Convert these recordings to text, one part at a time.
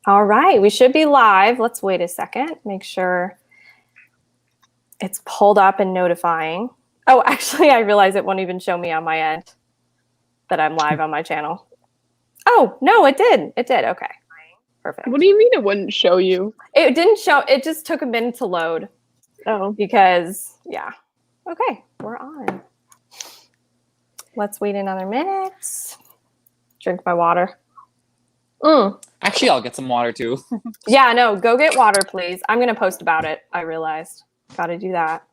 All right, we should be live. Let's wait a second. Make sure it's pulled up and notifying. Oh, actually, I realize it won't even show me on my end that I'm live on my channel. Oh, no, it did. It did. Okay. Perfect. What do you mean it wouldn't show you? It didn't show. It just took a minute to load. Oh. Because, yeah. Okay, we're on. Let's wait another minute. Drink my water. Actually, I'll get some water too. Yeah, no, go get water, please. I'm going to post about it, I realized. Got to do that.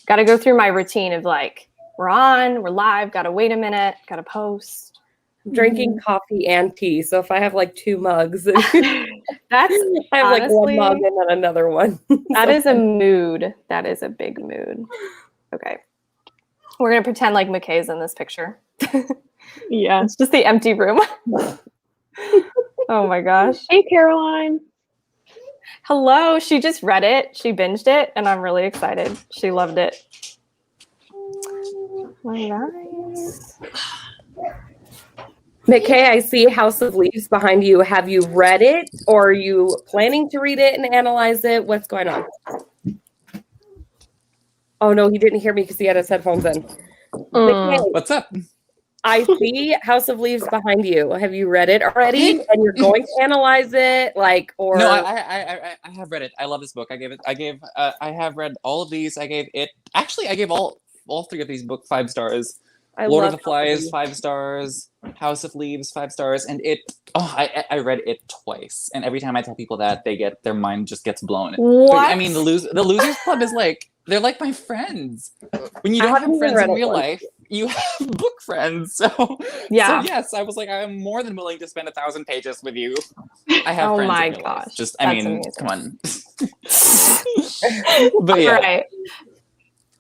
Got to go through my routine of like, we're on, we're live, got to wait a minute, got to post. I'm drinking coffee and tea, so if I have like 2 mugs, That's I have like honestly, 1 mug and then another one. that is a mood. That is a big mood. Okay. We're going to pretend like McKay's in this picture. Yeah. It's just the empty room. Oh my gosh. Hey, Caroline. Hello. She just read it. She binged it, and I'm really excited. She loved it. All right. McKay, I see House of Leaves behind you. Have you read it, or are you planning to read it and analyze it? What's going on? Oh no, he didn't hear me because he had his headphones in. McKay, What's up? I see House of Leaves behind you. Have you read it already? And you're going to analyze it, like, or No, I have read it. I love this book. I have read all of these. I gave all 3 of these books 5 stars. I Lord love of the Flies, 5 stars. House of Leaves, 5 stars. And I read it twice. And every time I tell people that, their mind just gets blown. What? I mean, the Losers Club is like, they're like my friends. When you don't haven't have friends read in it real once. life, you have book friends. So Yeah. So yes, I was like, I'm more than willing to spend 1,000 pages with you. I have Oh friends my in real life. gosh, Just, that's amazing. come on. But yeah. All right.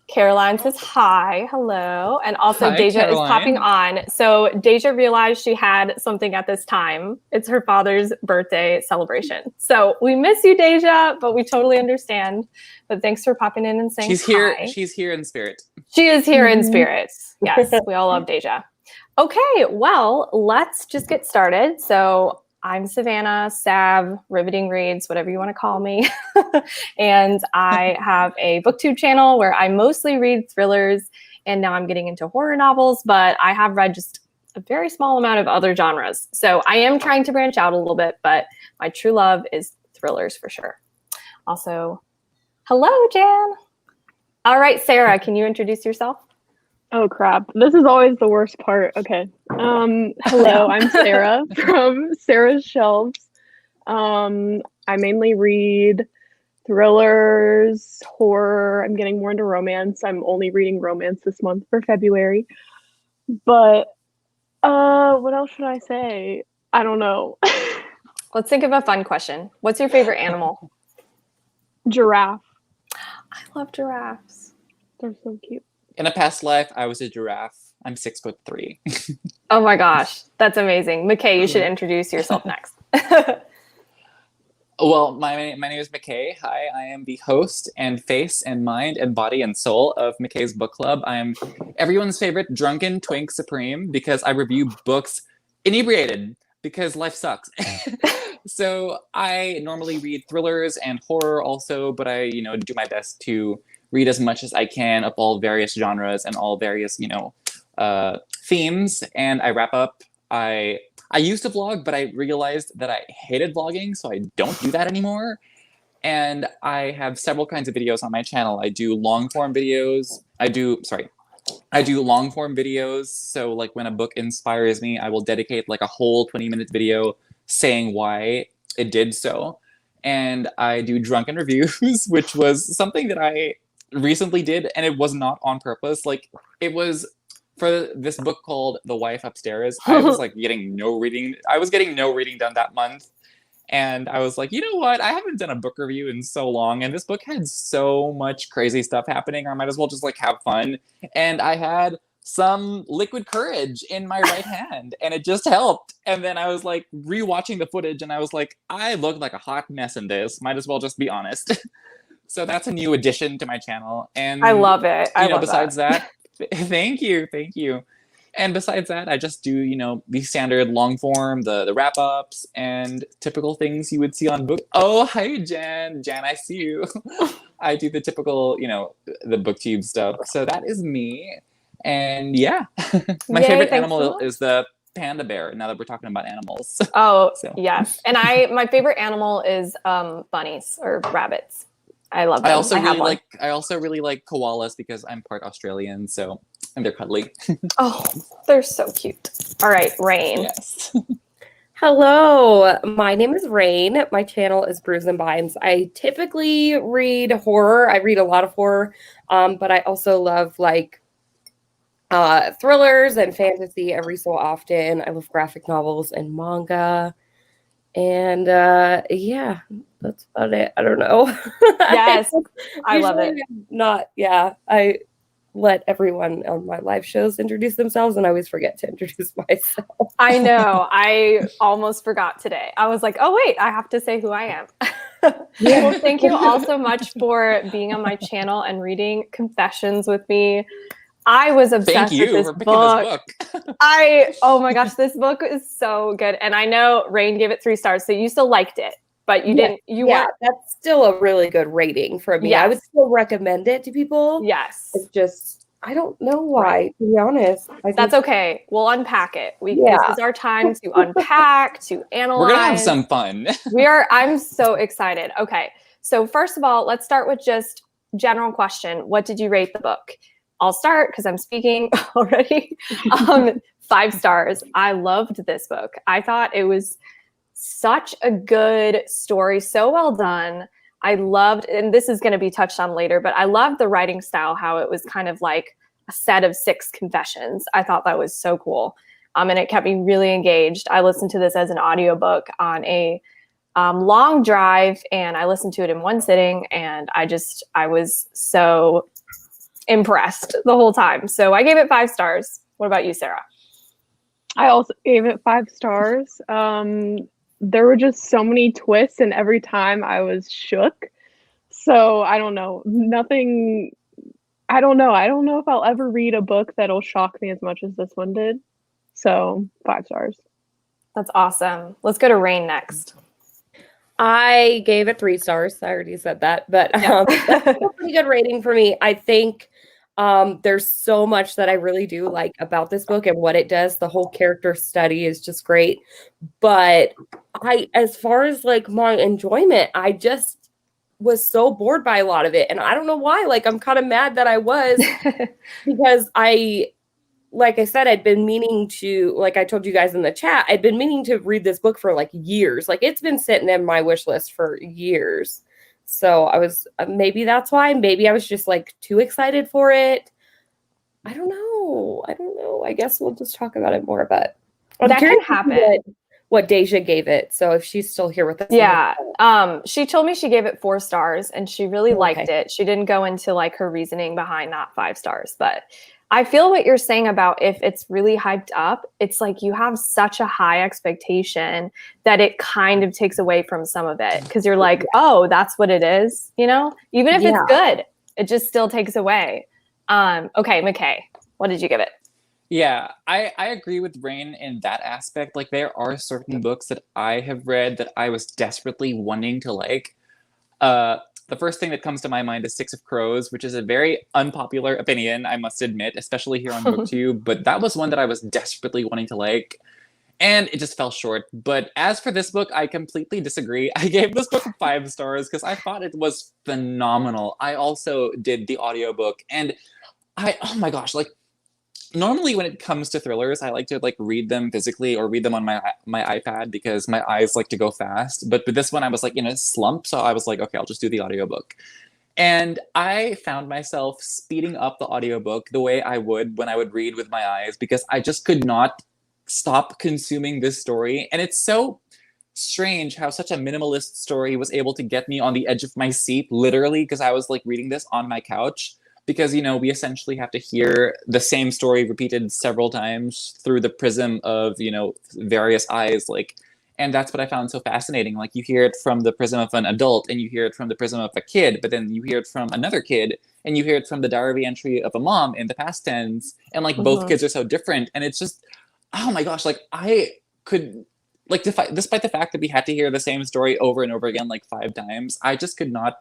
Caroline says hi, hello. And also Hi, Daijah is Caroline. popping on. So Daijah realized she had something at this time. It's her father's birthday celebration. So we miss you, Daijah, but we totally understand. But thanks for popping in and saying She's here. hi. She's here in spirit. She is here in spirit. Yes, we all love Daijah. Okay, well, let's just get started. So I'm Savannah, Sav, Riveting Reads, whatever you want to call me. And I have a booktube channel where I mostly read thrillers, and now I'm getting into horror novels, but I have read just a very small amount of other genres. So I am trying to branch out a little bit, but my true love is thrillers for sure. Also, hello, Jan. All right, Sarah, can you introduce yourself? Oh crap. This is always the worst part. Okay. Hello, I'm Sarah from Sarah's Shelves. I mainly read thrillers, horror. I'm getting more into romance. I'm only reading romance this month for February. But what else should I say? I don't know. Let's think of a fun question. What's your favorite animal? Giraffe. I love giraffes. They're so cute. In a past life, I was a giraffe. I'm 6'3". Oh my gosh, that's amazing. McKay, you should introduce yourself next. Well, my name is McKay. Hi, I am the host and face and mind and body and soul of McKay's Book Club. I am everyone's favorite drunken twink supreme because I review books inebriated because life sucks. So I normally read thrillers and horror also, but I, do my best to read as much as I can of all various genres and all various, themes. And I wrap up. I used to vlog, but I realized that I hated vlogging, so I don't do that anymore. And I have several kinds of videos on my channel. I do long form videos. I do long form videos. So like when a book inspires me, I will dedicate like a whole 20-minute video saying why it did so. And I do drunken reviews, which was something that I recently did, and it was not on purpose. Like, it was for this book called The Wife Upstairs. I was like getting no reading done that month, and I was like, you know what, I haven't done a book review in so long, and this book had so much crazy stuff happening, I might as well just like have fun. And I had some liquid courage in my right hand, and it just helped. And then I was like rewatching the footage, and I was like, I look like a hot mess in this, might as well just be honest. So that's a new addition to my channel. And I love it. I love besides that, thank you. And besides that, I just do, the standard long form, the wrap ups, and typical things you would see on book. Oh, hi, Jan. Jan, I see you. I do the typical, the booktube stuff. So that is me. And yeah, my Yay, favorite thanks so animal much. is the panda bear. Now that we're talking about animals. Oh, So. yes. And my favorite animal is bunnies or rabbits. I love them. I also have really like koalas because I'm part Australian, and they're cuddly. Oh, they're so cute. All right, Rain. Yes. Hello, my name is Rain. My channel is Brews and Binds. I typically read horror. I read a lot of horror, but I also love like thrillers and fantasy every so often. I love graphic novels and manga. And yeah, that's about it. I don't know. Yes, I love it. I let everyone on my live shows introduce themselves, and I always forget to introduce myself. I know. I almost forgot today. I was like, oh, wait, I have to say who I am. Well, thank you all so much for being on my channel and reading Confessions with me. I was obsessed with this book. Oh my gosh, this book is so good. And I know Rain gave it 3 stars, so you still liked it, but you didn't. That's still a really good rating for me. Yes. I would still recommend it to people. Yes. It's just, I don't know why, to be honest. That's okay. We'll unpack it. This is our time to unpack, to analyze. We're going to have some fun. I'm so excited. Okay. So first of all, let's start with just general question. What did you rate the book? I'll start because I'm speaking already. 5 stars. I loved this book. I thought it was such a good story, so well done. I loved, and this is going to be touched on later, but I loved the writing style, how it was kind of like a set of 6 confessions. I thought that was so cool. And it kept me really engaged. I listened to this as an audiobook on a long drive, and I listened to it in one sitting, and I was so impressed the whole time. So I gave it 5 stars. What about you, Sarah? I also gave it 5 stars. There were just so many twists, and every time I was shook. So I don't know. I don't know if I'll ever read a book that'll shock me as much as this one did. So 5 stars. That's awesome. Let's go to Rain next. I gave it 3 stars. I already said that, but that's a pretty good rating for me. I think there's so much that I really do like about this book and what it does. The whole character study is just great. But as far as like my enjoyment, I just was so bored by a lot of it. And I don't know why. Like, I'm kind of mad that I was because like I said, I'd been meaning to, like I told you guys in the chat, I'd been meaning to read this book for like years. Like, it's been sitting in my wish list for years. So I was, maybe that's why. Maybe I was just like too excited for it. I don't know. I guess we'll just talk about it more, but that can happen. What Daijah gave it. So if she's still here with us. Yeah. She told me she gave it 4 stars and she really liked it. She didn't go into like her reasoning behind that 5 stars, but I feel what you're saying about if it's really hyped up, it's like you have such a high expectation that it kind of takes away from some of it. Cause you're like, oh, that's what it is. You know, even if it's good, it just still takes away. Okay. McKay, what did you give it? Yeah, I agree with Rain in that aspect. Like, there are certain books that I have read that I was desperately wanting to like. The first thing that comes to my mind is 6 of Crows, which is a very unpopular opinion, I must admit, especially here on BookTube. But that was one that I was desperately wanting to like, and it just fell short. But as for this book, I completely disagree. I gave this book 5 stars because I thought it was phenomenal. I also did the audiobook, and oh my gosh, like, normally when it comes to thrillers, I like to like read them physically or read them on my iPad because my eyes like to go fast. But with this one, I was like in a slump. So I was like, okay, I'll just do the audiobook. And I found myself speeding up the audiobook the way I would when I would read with my eyes because I just could not stop consuming this story. And it's so strange how such a minimalist story was able to get me on the edge of my seat, literally, because I was like reading this on my couch. Because, you know, we essentially have to hear the same story repeated several times through the prism of, you know, various eyes. Like, And that's what I found so fascinating. Like, you hear it from the prism of an adult, and you hear it from the prism of a kid, but then you hear it from another kid, and you hear it from the diary entry of a mom in the past tense. And like, both kids are so different. And it's just, oh my gosh, like, I could, like, despite the fact that we had to hear the same story over and over again, like 5 times, I just could not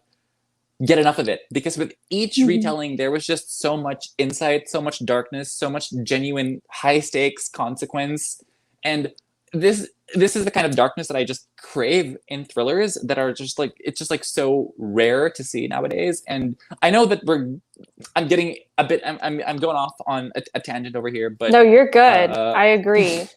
get enough of it, because with each retelling there was just so much insight, so much darkness, so much genuine high stakes consequence. And this is the kind of darkness that I just crave in thrillers that are just like, it's just like so rare to see nowadays. And I know that I'm getting a bit, I'm going off on a tangent over here, but no, you're good. I agree.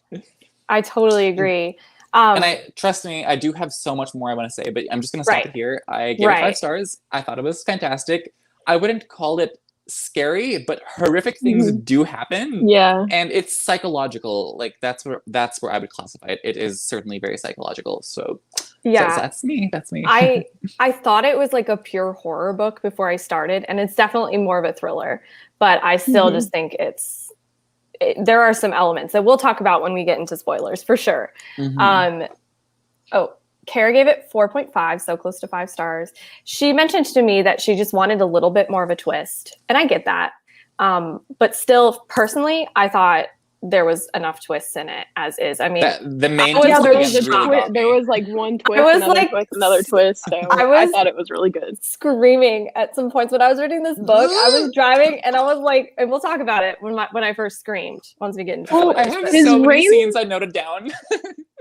I totally agree. And trust me, I do have so much more I want to say, but I'm just going to stop it here. I gave it 5 stars. I thought it was fantastic. I wouldn't call it scary, but horrific things do happen. Yeah. And it's psychological. Like, that's where I would classify it. It is certainly very psychological. So yeah, so that's me. That's me. I thought it was like a pure horror book before I started, and it's definitely more of a thriller, but I still just think there are some elements that we'll talk about when we get into spoilers for sure. Kara gave it 4.5, so close to 5 stars. She mentioned to me that she just wanted a little bit more of a twist, and I get that. But still, personally, I thought there was enough twists in it as is. I mean, the main there was like one twist, another twist. So I thought it was really good. Screaming at some points when I was reading this book. I was driving and I was like, and we'll talk about it when I first screamed once we get into it. I have so many scenes I noted down.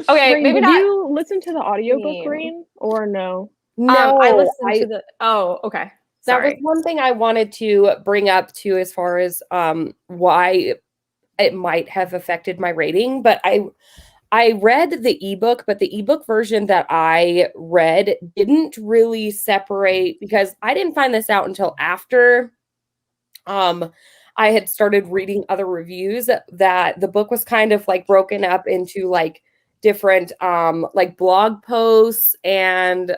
Okay, Rain, maybe did not. you listen to the audiobook, Rain, or no? No, I listened to the. Oh, okay. That was one thing I wanted to bring up too, as far as why it might have affected my rating. But I read the ebook, but the ebook version that I read didn't really separate, because I didn't find this out until after I had started reading other reviews, that the book was kind of like broken up into like different like blog posts and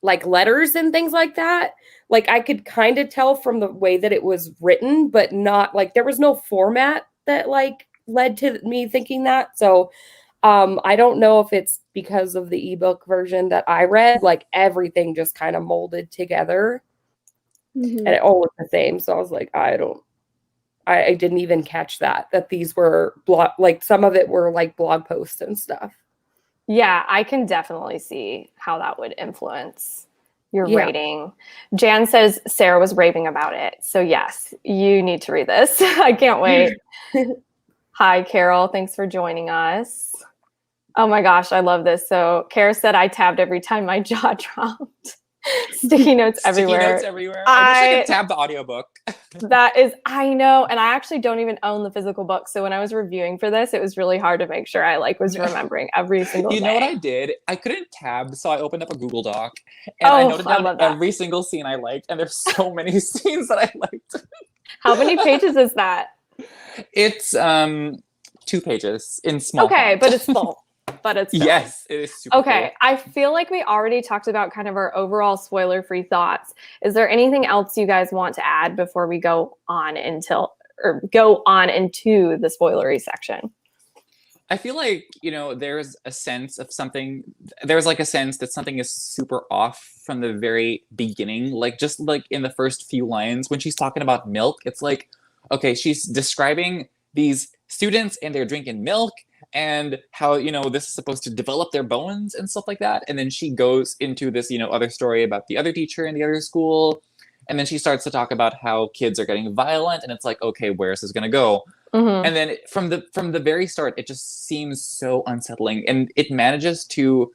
like letters and things like that. Like, I could kind of tell from the way that it was written, but not like, there was no format that like led to me thinking that. So I don't know if it's because of the ebook version that I read, like everything just kind of molded together and it all looked the same. So I was like, I didn't even catch that these were like some of it were like blog posts and stuff. Yeah, I can definitely see how that would influence your rating. Jan says Sarah was raving about it. So yes, you need to read this. I can't wait. Hi, Carol. Thanks for joining us. Oh my gosh, I love this. So Kara said I tabbed every time my jaw dropped. Sticky notes everywhere. Sticky notes everywhere. I wish I could tab the audiobook. I know. And I actually don't even own the physical book. So when I was reviewing for this, it was really hard to make sure I like was remembering every single You day. know what I did? I couldn't tab, so I opened up a Google Doc and I noted down every single scene I liked. And there's so many scenes that I liked. How many pages is that? It's 2 pages in small font. But it's full. Yes, it is super okay, cool. I feel like we already talked about kind of our overall spoiler-free thoughts. Is there anything else you guys want to add before we go on into the spoilery section? I feel like, there's a sense of something. There's like a sense that something is super off from the very beginning. Like, just like in the first few lines when she's talking about milk, it's like, okay, she's describing these students and they're drinking milk, and how, this is supposed to develop their bones and stuff like that. And then she goes into this, other story about the other teacher in the other school. And then she starts to talk about how kids are getting violent. And it's like, okay, where's this going to go? And then from the very start, it just seems so unsettling. And it manages to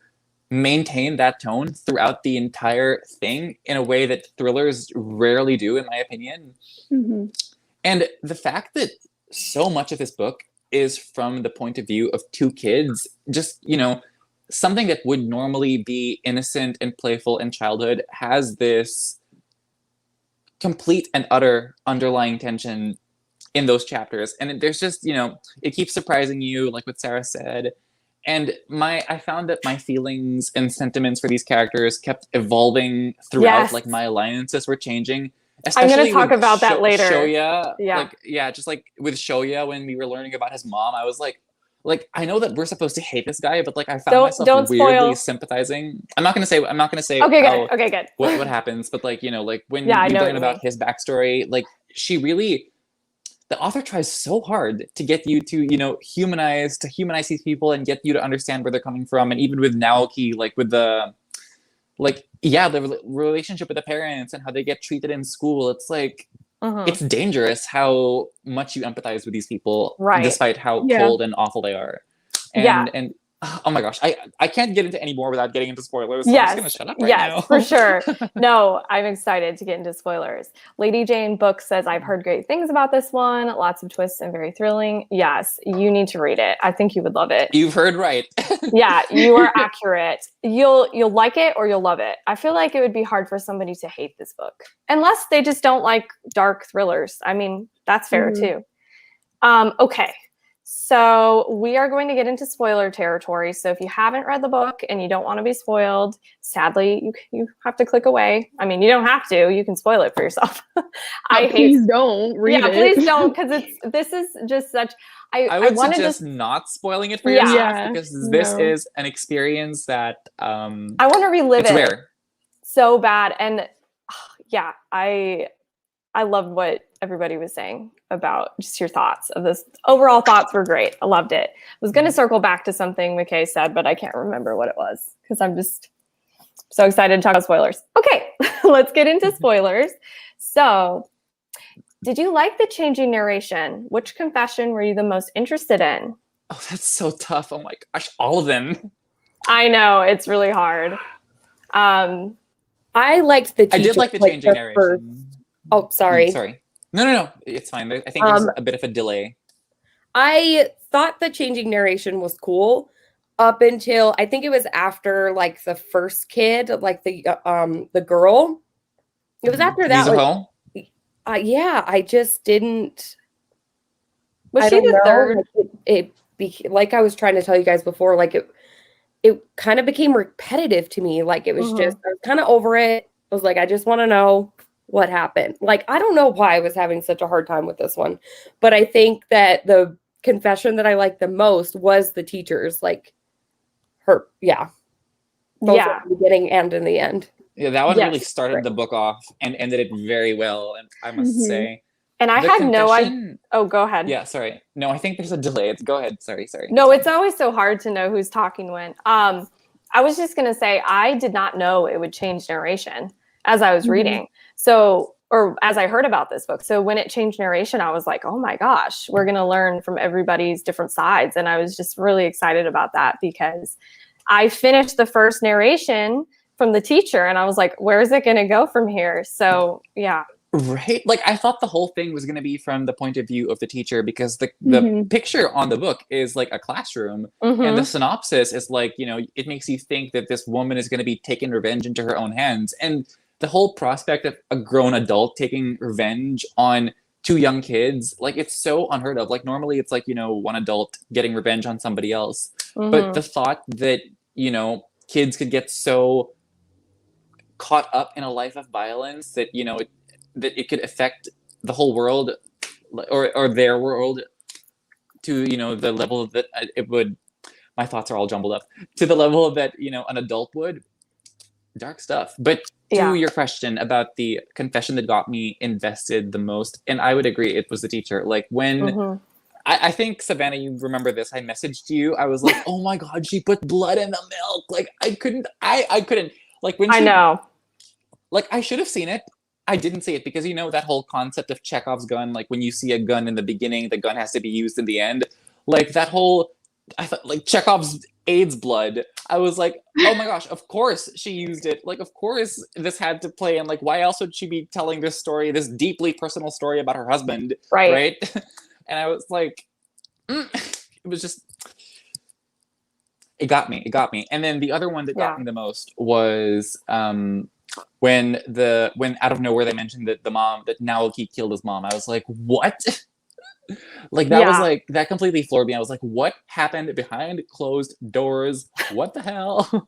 maintain that tone throughout the entire thing in a way that thrillers rarely do, in my opinion. And the fact that so much of this book is from the point of view of 2 kids, just, something that would normally be innocent and playful in childhood has this complete and utter underlying tension in those chapters. And there's just, it keeps surprising you, like what Sarah said. And I found that my feelings and sentiments for these characters kept evolving throughout, like my alliances were changing. Especially I'm going to talk about that later. Shoya, just like with Shoya, when we were learning about his mom, I was like, like I know that we're supposed to hate this guy, but like I found Don't- myself don't weirdly spoil. sympathizing. I'm not gonna say Okay, how good. Okay, good. what happens, but like, you know, like when Yeah, I you know what learn you about mean. his backstory, like the author tries so hard to get you to, you know, humanize these people and get you to understand where they're coming from. And even with Naoki, like with the the relationship with the parents and how they get treated in school, it's like it's dangerous how much you empathize with these people, Right. despite how Yeah. cold and awful they are. Yeah. And oh my gosh, I can't get into any more without getting into spoilers. So I'm just gonna shut up right now. Yes, for sure. No, I'm excited to get into spoilers. Lady Jane Book says, I've heard great things about this one. Lots of twists and very thrilling. Yes, you need to read it. I think you would love it. You've heard right. Yeah, you are accurate. You'll like it or you'll love it. I feel like it would be hard for somebody to hate this book. Unless they just don't like dark thrillers. I mean, that's fair too. Okay. So we are going to get into spoiler territory. So if you haven't read the book and you don't want to be spoiled, sadly, you have to click away. I mean, you don't have to. You can spoil it for yourself. Please don't read it. Please don't, because this is just such. I would suggest not spoiling it for yourself because this is an experience that I want to relive it. Rare. So bad. And yeah, I loved what everybody was saying about just your thoughts of this. Overall thoughts were great. I loved it. I was going to circle back to something McKay said, but I can't remember what it was because I'm just so excited to talk about spoilers. Okay, let's get into spoilers. So, did you like the changing narration? Which confession were you the most interested in? Oh, that's so tough. Oh my gosh, all of them. I know, it's really hard. I liked the teacher. I did like the changing narration. Oh, sorry. Sorry. No. It's fine. I think there's a bit of a delay. I thought the changing narration was cool up until I think it was after like the first kid, like the girl. It was after that. Yeah, I just didn't. Was she the third? Like I was trying to tell you guys before, like it kind of became repetitive to me. Like it was just, I was kind of over it. I was like, I just want to know what happened. Like, I don't know why I was having such a hard time with this one, but I think that the confession that I liked the most was the teacher's, like her. Yeah. Both at the beginning and in the end. Yeah, that one really started the book off and ended it very well. And I must say, and I had no idea. Oh, go ahead. Yeah, sorry. No, I think there's a delay. Go ahead. Sorry. No, it's always so hard to know who's talking when. I was just going to say, I did not know it would change narration as I was reading. So, or as I heard about this book. So when it changed narration, I was like, oh my gosh, we're going to learn from everybody's different sides. And I was just really excited about that because I finished the first narration from the teacher and I was like, where is it going to go from here? So, yeah. Right. Like I thought the whole thing was going to be from the point of view of the teacher because the picture on the book is like a classroom and the synopsis is like, you know, it makes you think that this woman is going to be taking revenge into her own hands. And the whole prospect of a grown adult taking revenge on two young kids, like it's so unheard of. Like normally it's like, you know, one adult getting revenge on somebody else. But the thought that, you know, kids could get so caught up in a life of violence that, you know, that it could affect the whole world or their world to, you know, the level that it would, my thoughts are all jumbled up, to the level that, you know, an adult would. Dark stuff. But to your question about the confession that got me invested the most, and I would agree it was the teacher. Like when I think, Savannah, you remember this, I messaged you, I was like, oh my God, she put blood in the milk. Like I couldn't, like when she, I know. Like I should have seen it. I didn't see it because, you know, that whole concept of Chekhov's gun, like when you see a gun in the beginning, the gun has to be used in the end. Like that whole, I thought like Chekhov's AIDS blood. I was like, oh my gosh, of course she used it. Like, of course this had to play. And like, why else would she be telling this story, this deeply personal story about her husband? Right. And I was like, it was just, it got me. And then the other one that got me the most was, when out of nowhere they mentioned that that Naoki killed his mom. I was like, what? Like that was like, that completely floored me. I was like, what happened behind closed doors? What the hell?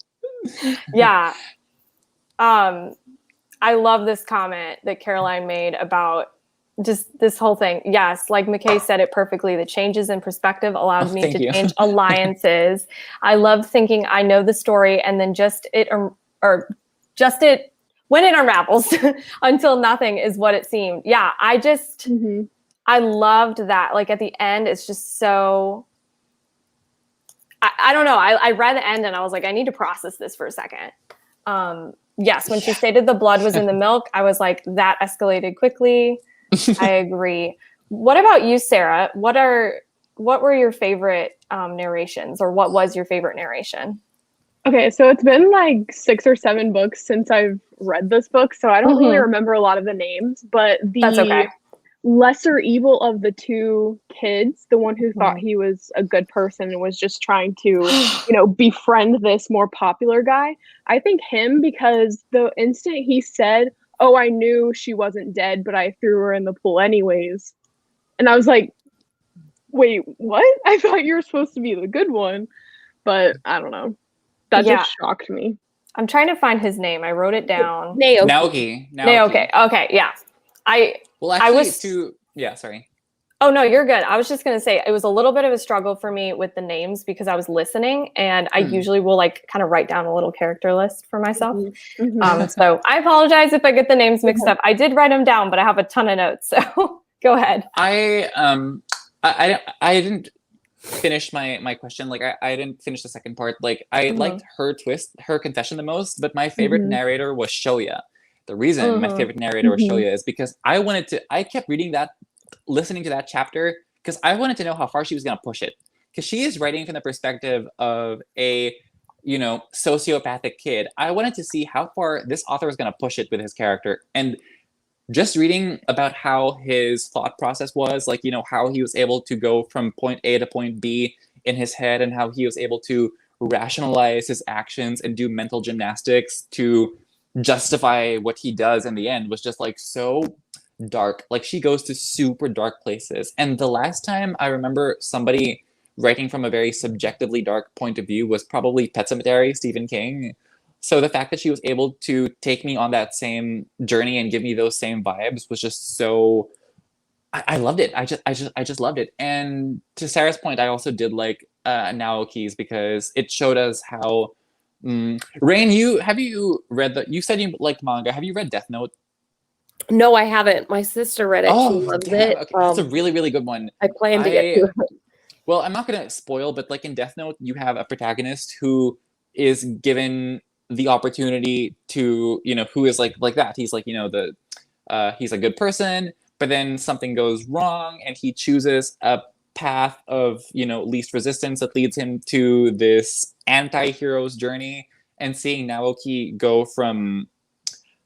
I love this comment that Caroline made about just this whole thing. Yes, like McKay said it perfectly. The changes in perspective allowed me to change alliances. I love thinking I know the story, and then just it when it unravels until nothing is what it seemed. Yeah, I loved that. Like at the end, it's just so. I don't know. I read the end and I was like, I need to process this for a second. Yes, when she stated the blood was in the milk, I was like, that escalated quickly. I agree. What about you, Sarah? What were your favorite narrations, or what was your favorite narration? Okay, so it's been like 6 or 7 books since I've read this book, so I don't really remember a lot of the names, but That's okay. lesser evil of the 2 kids, the one who thought he was a good person and was just trying to, befriend this more popular guy. I think him, because the instant he said, "Oh, I knew she wasn't dead, but I threw her in the pool anyways." And I was like, wait, what? I thought you were supposed to be the good one. But I don't know. That just shocked me. I'm trying to find his name. I wrote it down. Naoki. Okay, yeah. Sorry. Oh, no, you're good. I was just going to say it was a little bit of a struggle for me with the names because I was listening, and I usually will like kind of write down a little character list for myself. So I apologize if I get the names mixed up. I did write them down, but I have a ton of notes. So go ahead. I didn't finish my question. Like I didn't finish the second part. Like I liked her confession the most, but my favorite narrator was Shoya. The reason my favorite narrator was Shoya is because I kept listening to that chapter because I wanted to know how far she was going to push it. Because she is writing from the perspective of a, sociopathic kid. I wanted to see how far this author was going to push it with his character. And just reading about how his thought process was, like, how he was able to go from point A to point B in his head, and how he was able to rationalize his actions and do mental gymnastics to justify what he does in the end was just like so dark. Like she goes to super dark places. And the last time I remember somebody writing from a very subjectively dark point of view was probably Pet Sematary, Stephen King. So the fact that she was able to take me on that same journey and give me those same vibes was just so. I loved it. I just loved it. And to Sarah's point, I also did like Naoki's because it showed us how. Rain, have you read you said you liked manga. Have you read Death Note? No, I haven't. My sister read it. She loves it. Okay. It's a really, really good one. I plan to get to it. Well, I'm not going to spoil, but like in Death Note, you have a protagonist who is given the opportunity to, who is like that. He's like, he's a good person, but then something goes wrong and he chooses a path of, least resistance that leads him to this anti-hero's journey. And seeing Naoki go from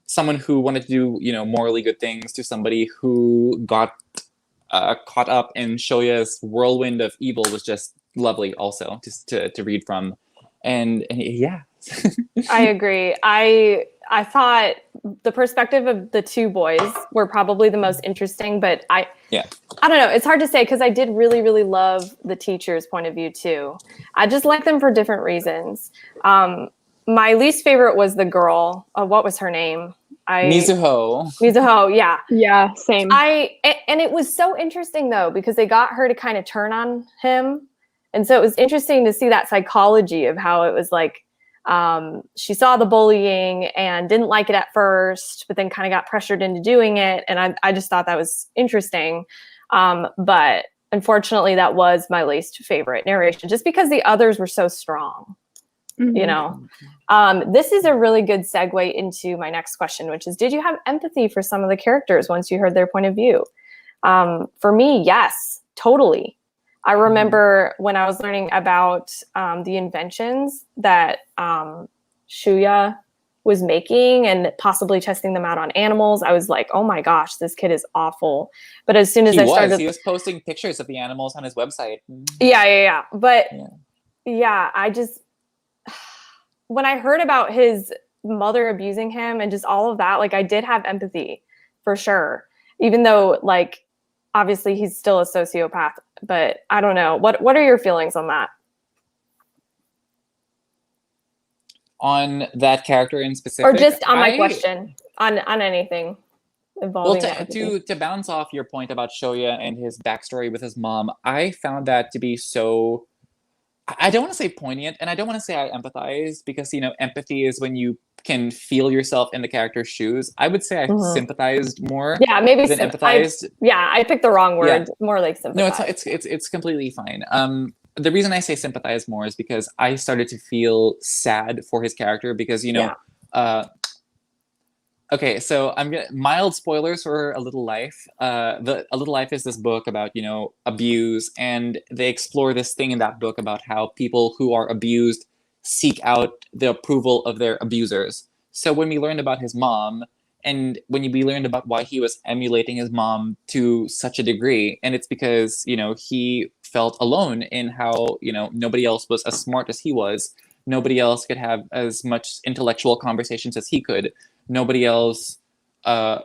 someone who wanted to do, morally good things to somebody who got caught up in Shoya's whirlwind of evil was just lovely also just to read from. And yeah. I agree. I thought the perspective of the 2 boys were probably the most interesting, but I don't know. It's hard to say because I did really, really love the teacher's point of view too. I just like them for different reasons. My least favorite was the girl. What was her name? Mizuho, yeah. Yeah, same. And it was so interesting though, because they got her to kind of turn on him. And so it was interesting to see that psychology of how it was like, she saw the bullying and didn't like it at first, but then kind of got pressured into doing it. And I just thought that was interesting. But unfortunately, that was my least favorite narration, just because the others were so strong. This is a really good segue into my next question, which is, did you have empathy for some of the characters once you heard their point of view? For me, yes, totally. I remember when I was learning about the inventions that Shuya was making and possibly testing them out on animals, I was like, oh my gosh, this kid is awful. But as soon as he was posting pictures of the animals on his website. Yeah. But I just, when I heard about his mother abusing him and just all of that, like I did have empathy for sure, even though like, obviously he's still a sociopath, but I don't know. What are your feelings on that? On that character in specific? Or just on my question, on anything. involving to bounce off your point about Shoya and his backstory with his mom, I found that to be so, I don't want to say poignant, and I don't want to say I empathize, because, you know, empathy is when you can feel yourself in the character's shoes. I would say I sympathized more maybe than empathized. I picked the wrong word. More like sympathize. No, it's completely fine. The reason I say sympathize more is because I started to feel sad for his character, because, you know, okay, so I'm gonna mild spoilers for A Little Life. A Little Life is this book about, you know, abuse, and they explore this thing in that book about how people who are abused seek out the approval of their abusers. So when we learned about his mom, and when we learned about why he was emulating his mom to such a degree, and it's because, you know, he felt alone in how, you know, nobody else was as smart as he was. Nobody else could have as much intellectual conversations as he could. Nobody else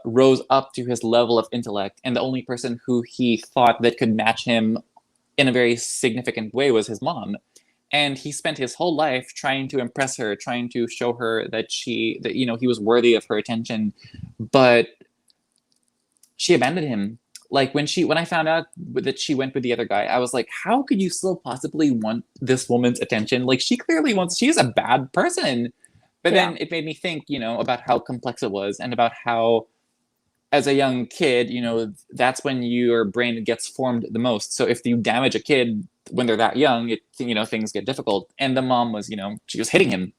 rose up to his level of intellect. And the only person who he thought that could match him in a very significant way was his mom. And he spent his whole life trying to impress her, trying to show her that you know, he was worthy of her attention. But she abandoned him. Like when I found out that she went with the other guy, I was like, how could you still possibly want this woman's attention? Like, she's a bad person. But then it made me think, you know, about how complex it was, and about how, as a young kid, you know, that's when your brain gets formed the most. So if you damage a kid when they're that young, you know, things get difficult. And the mom was, you know, she was hitting him.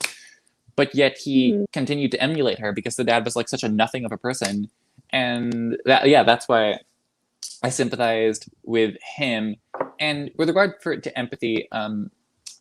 But yet he continued to emulate her, because the dad was like such a nothing of a person. And that's why I sympathized with him. And with regard to empathy,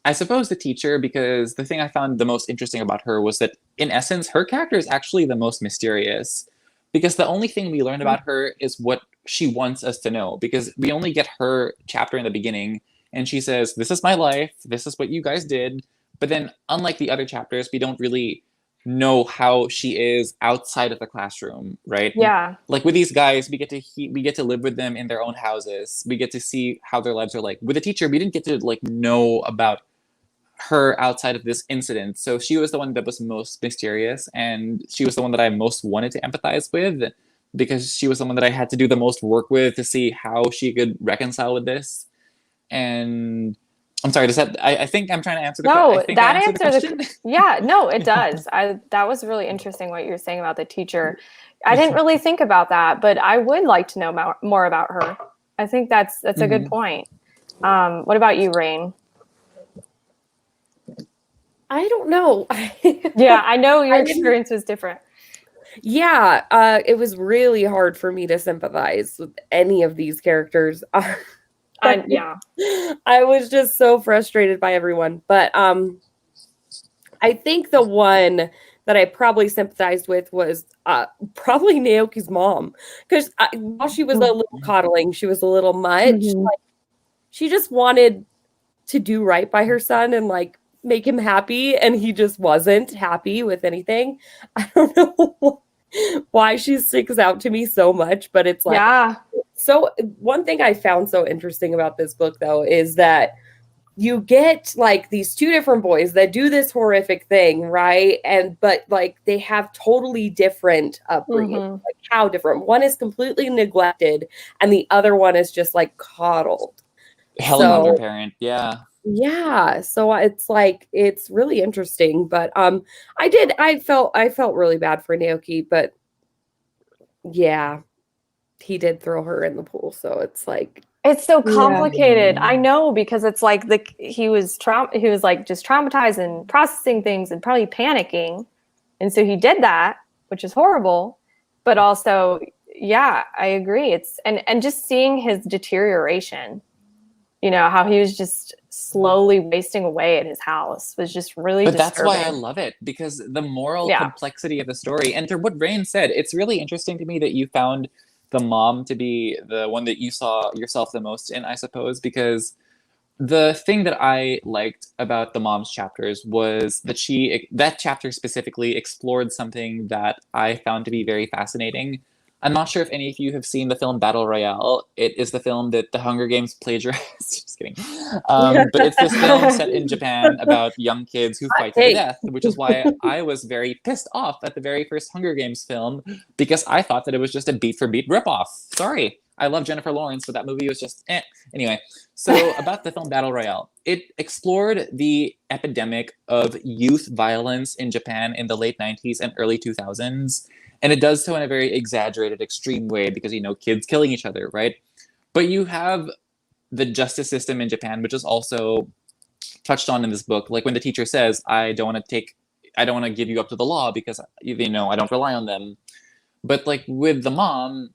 I suppose the teacher, because the thing I found the most interesting about her was that, in essence, her character is actually the most mysterious, because the only thing we learn about her is what she wants us to know, because we only get her chapter in the beginning, and she says, this is my life, this is what you guys did. But then, unlike the other chapters, we don't really know how she is outside of the classroom, right? Yeah. Like with these guys, we get to live with them in their own houses. We get to see how their lives are like. With the teacher, we didn't get to like know about her outside of this incident. So she was the one that was most mysterious, and she was the one that I most wanted to empathize with, because she was the one that I had to do the most work with to see how she could reconcile with this. And I'm sorry, I think I'm trying to answer the question. No, that answers yeah, no, it does. That was really interesting what you're saying about the teacher. I didn't really think about that, but I would like to know more about her. I think that's a good point. What about you, Rain? I don't know. Yeah, I know your experience was different. Yeah, it was really hard for me to sympathize with any of these characters. Yeah. I was just so frustrated by everyone. But I think the one that I probably sympathized with was probably Naoki's mom. Because while she was a little coddling, she was a little much. Like, she just wanted to do right by her son and like make him happy, and he just wasn't happy with anything. I don't know why she sticks out to me so much, but it's like, yeah. So one thing I found so interesting about this book, though, is that you get like these two different boys that do this horrific thing, right? But like they have totally different upbringing. Like how different? One is completely neglected, and the other one is just like coddled. Helicopter parent, yeah. Yeah, so it's like it's really interesting, but I felt really bad for Naoki, but yeah, he did throw her in the pool, so it's like it's so complicated. I know, because it's like he was like just traumatized and processing things and probably panicking, and so he did that, which is horrible, but also yeah, I agree. It's and just seeing his deterioration. You know, how he was just slowly wasting away at his house was just really disturbing. That's why I love it, because the moral complexity of the story, and to what Rain said, it's really interesting to me that you found the mom to be the one that you saw yourself the most in, I suppose, because the thing that I liked about the mom's chapters was that that chapter specifically explored something that I found to be very fascinating. I'm not sure if any of you have seen the film Battle Royale. It is the film that the Hunger Games plagiarized. Just kidding. But it's this film set in Japan about young kids who fight to the death, which is why I was very pissed off at the very first Hunger Games film, because I thought that it was just a beat-for-beat ripoff. Sorry. I love Jennifer Lawrence, but that movie was just eh. Anyway, so about the film Battle Royale. It explored the epidemic of youth violence in Japan in the late 90s and early 2000s. And it does so in a very exaggerated, extreme way because, you know, kids killing each other, right? But you have the justice system in Japan, which is also touched on in this book. Like when the teacher says, I don't want to give you up to the law because, you know, I don't rely on them. But like with the mom,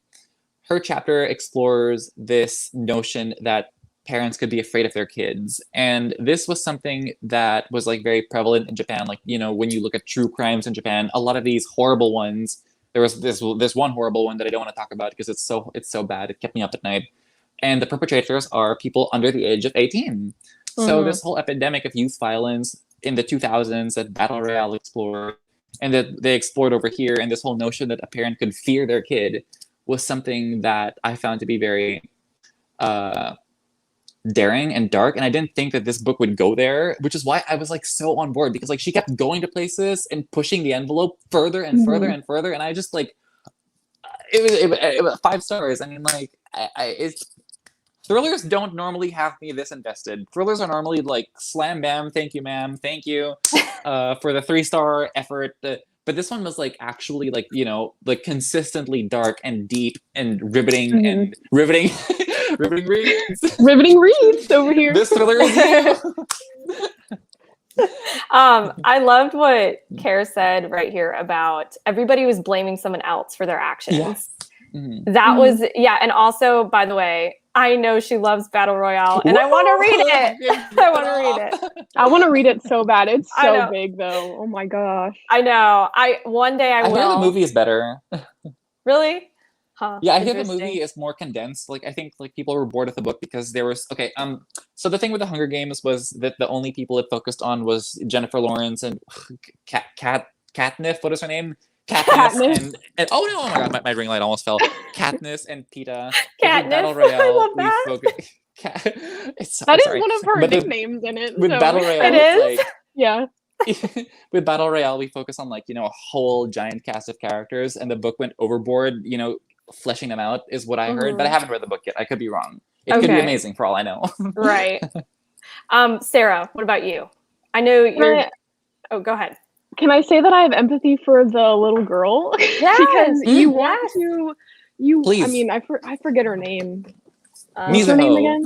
her chapter explores this notion that parents could be afraid of their kids. And this was something that was like very prevalent in Japan. Like, you know, when you look at true crimes in Japan, a lot of these horrible ones, there was this one horrible one that I don't want to talk about because it's so bad. It kept me up at night. And the perpetrators are people under the age of 18. So this whole epidemic of youth violence in the 2000s that Battle Royale explored and that they explored over here, and this whole notion that a parent could fear their kid, was something that I found to be very daring and dark. And I didn't think that this book would go there, which is why I was like so on board, because like she kept going to places and pushing the envelope further and further and further. And I just like, it was 5 stars. I mean, like, thrillers don't normally have me this invested. Thrillers are normally like slam bam, thank you, ma'am, thank you for the 3-star effort. But this one was like actually like, you know, like consistently dark and deep and riveting and riveting reads. Riveting reads over here. This thriller is I loved what Kara said right here about everybody was blaming someone else for their actions. Yes. That was, and also, by the way, I know she loves Battle Royale, and I want to read it. I want to read it. I want to read it so bad. It's so big, though. Oh my gosh. I know. One day I will. I hear the movie is better. Really? Huh. Yeah, I hear the movie is more condensed. Like, I think like people were bored of the book because there was so the thing with the Hunger Games was that the only people it focused on was Jennifer Lawrence and Katniss. What is her name? Katniss and oh no! Oh my god, my ring light almost fell. Katniss and Peeta. Katniss. Battle Royale, I love that. That is one of her nicknames in it. With Battle Royale, it is. Like, yeah. With Battle Royale, we focus on like, you know, a whole giant cast of characters, and the book went overboard. You know, fleshing them out is what I heard, but I haven't read the book yet. I could be wrong. It could be amazing for all I know. Right. Sarah, what about you? I know you're. Oh, go ahead. Can I say that I have empathy for the little girl? Yes. Because you want to. Please. I mean, I forget her name. What's her name again?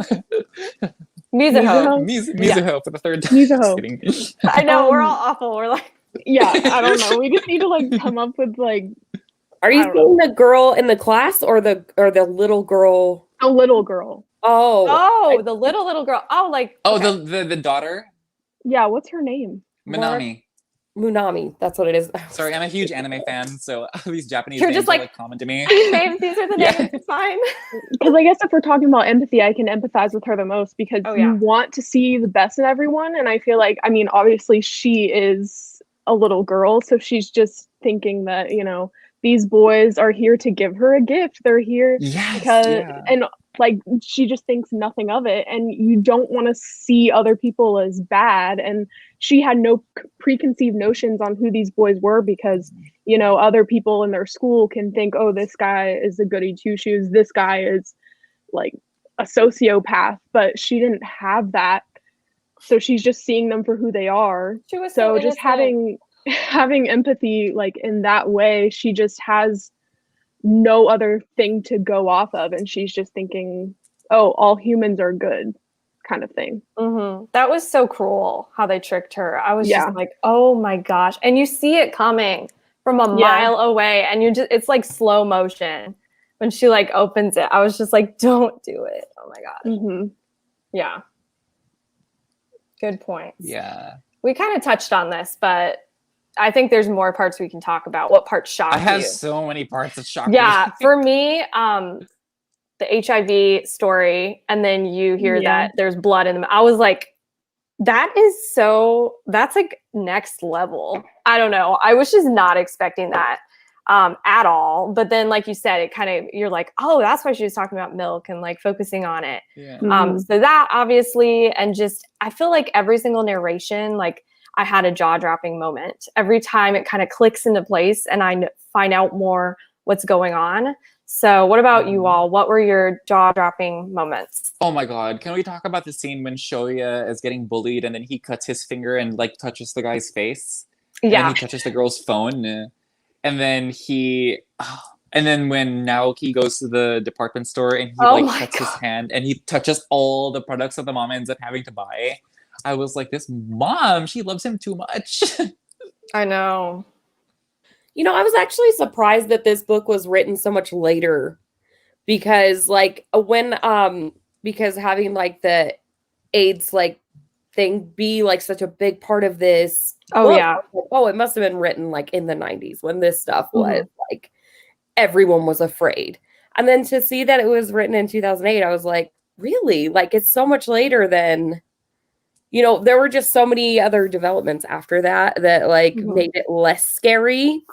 Mizuho for the third time. Mizuho. I know, we're all awful. We're like. Yeah, I don't know. We just need to like come up with like. Are you saying the girl in the class or the little girl? A little girl. Oh, the little girl. Oh, like. Oh, okay. the daughter. Yeah, what's her name? Munami, that's what it is. Sorry, I'm a huge anime fan, so these Japanese You're names just like, are like common to me. These are the names. It's fine. Because I guess if we're talking about empathy, I can empathize with her the most because you want to see the best in everyone. And I feel like, I mean, obviously she is a little girl, so she's just thinking that, you know, these boys are here to give her a gift. They're here and like she just thinks nothing of it, and you don't want to see other people as bad. And she had no preconceived notions on who these boys were because, you know, other people in their school can think, oh, this guy is a goody two shoes, this guy is like a sociopath, but she didn't have that. So she's just seeing them for who they are. She was so just having empathy like in that way, she just has no other thing to go off of, and she's just thinking, oh, all humans are good, kind of thing. That was so cruel how they tricked her. I was just like, oh my gosh. And you see it coming from a mile away, and it's like slow motion when she like opens it. I was just like, don't do it. Oh my gosh. Yeah, good point. Yeah, we kind of touched on this, but I think there's more parts we can talk about. What parts shocked you? I have so many parts that shocked me. Yeah, for me, the HIV story, and then you hear that there's blood in them. I was like, that's like next level. I don't know. I was just not expecting that. at all. But then, like you said, it kind of, you're like, oh, that's why she was talking about milk and like focusing on it. Yeah. So that obviously, and just, I feel like every single narration, like I had a jaw-dropping moment. Every time it kind of clicks into place and I find out more what's going on. So what about you all? What were your jaw-dropping moments? Oh my God. Can we talk about the scene when Shoya is getting bullied and then he cuts his finger and like touches the guy's face? And then he touches the girl's phone. And then and then when Naoki goes to the department store and he cuts his hand and he touches all the products that the mom ends up having to buy. I was like, this mom, she loves him too much. I know. You know, I was actually surprised that this book was written so much later because like because having like the AIDS like thing be like such a big part of this. Oh yeah. Oh, it must have been written like in the 90s when this stuff was like everyone was afraid. And then to see that it was written in 2008, I was like, really? Like it's so much later than, you know, there were just so many other developments after that like made it less scary.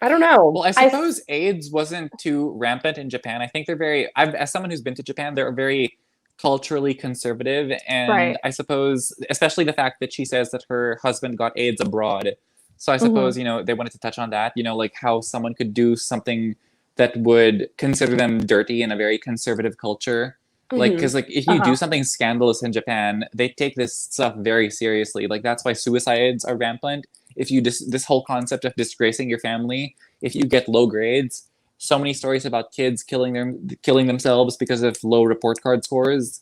I don't know. Well, I suppose AIDS wasn't too rampant in Japan. I think they're very, as someone who's been to Japan, they're very culturally conservative. And I suppose, especially the fact that she says that her husband got AIDS abroad. So I suppose, you know, they wanted to touch on that, you know, like how someone could do something that would consider them dirty in a very conservative culture. Like, because like if you do something scandalous in Japan, they take this stuff very seriously. Like that's why suicides are rampant. If you this whole concept of disgracing your family, if you get low grades, so many stories about kids killing themselves because of low report card scores.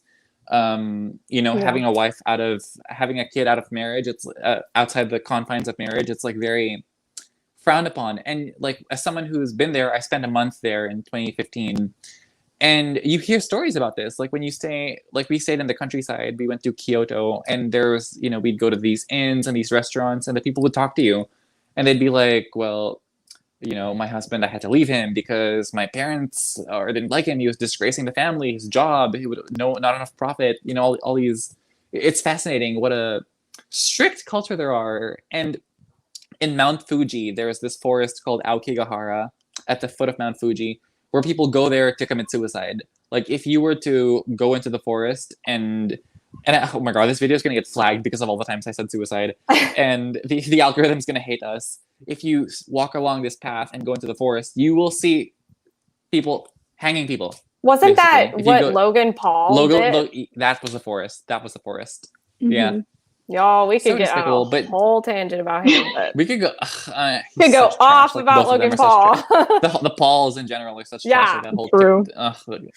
You know, having a kid out of marriage, it's outside the confines of marriage, it's like very frowned upon. And like as someone who's been there, I spent a month there in 2015. And you hear stories about this, like when you stay, like we stayed in the countryside, we went to Kyoto, and there was, you know, we'd go to these inns and these restaurants, and the people would talk to you, and they'd be like, well, you know, my husband, I had to leave him because my parents didn't like him. He was disgracing the family, his job, he would not enough profit, you know, all these. It's fascinating what a strict culture there are. And in Mount Fuji, there's this forest called Aokigahara at the foot of Mount Fuji, where people go there to commit suicide. Like if you were to go into the forest and oh my God, this video is gonna get flagged because of all the times I said suicide, and the algorithm's gonna hate us. If you walk along this path and go into the forest, you will see people hanging people. Wasn't that what Logan Paul did? That was the forest. Yeah. Y'all, we could get on a whole tangent about him. But we could go. We could go off about Logan Paul. The Pauls in general are such trash. Like that whole true.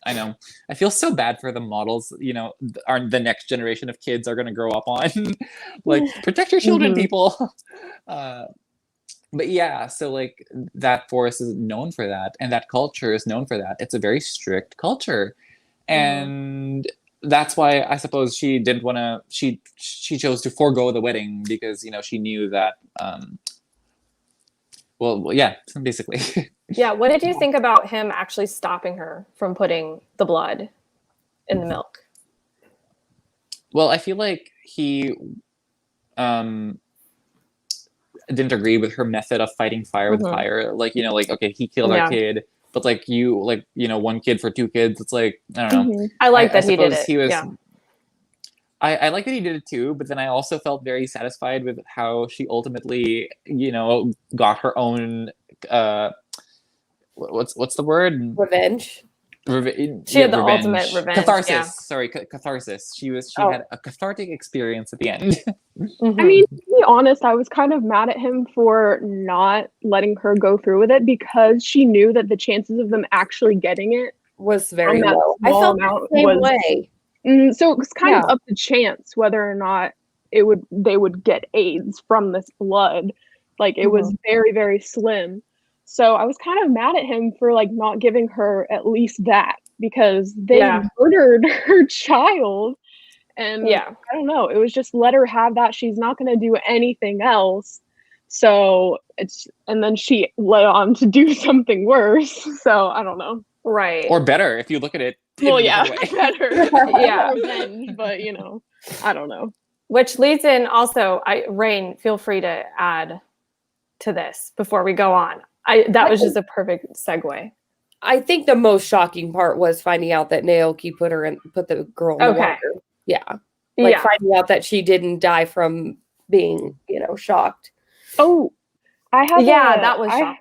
I know. I feel so bad for the models. You know, the next generation of kids are going to grow up on. Like, protect your children, people. But yeah, so like that forest is known for that, and that culture is known for that. It's a very strict culture, and that's why I suppose she didn't want to. She chose to forego the wedding because, you know, she knew that. Well, yeah, basically. Yeah. What did you think about him actually stopping her from putting the blood in the milk? Well, I feel like he didn't agree with her method of fighting fire with fire. Like, you know, like, okay, he killed our kid. But like you know, one kid for two kids, it's like, I don't know. I like that he did it. He was, I like that he did it too, but then I also felt very satisfied with how she ultimately, you know, got her own what's the word? Revenge. She had the ultimate revenge. Catharsis. Yeah. Sorry, catharsis. She had a cathartic experience at the end. I mean, to be honest, I was kind of mad at him for not letting her go through with it because she knew that the chances of them actually getting it was very low. I felt the same way. So it was kind of up to chance whether or not they would get AIDS from this blood. Like it was very, very slim. So I was kind of mad at him for like not giving her at least that because they murdered her child. And I don't know, it was just let her have that. She's not going to do anything else. So and then she led on to do something worse. So I don't know. Right. Or better if you look at it. Well, better. Revenge, but you know, I don't know. Which leads in also, Rain, feel free to add to this before we go on. That was just a perfect segue. I think the most shocking part was finding out that Naoki put the girl in the water. Yeah. Finding out that she didn't die from being, shocked. Oh, that was shocking.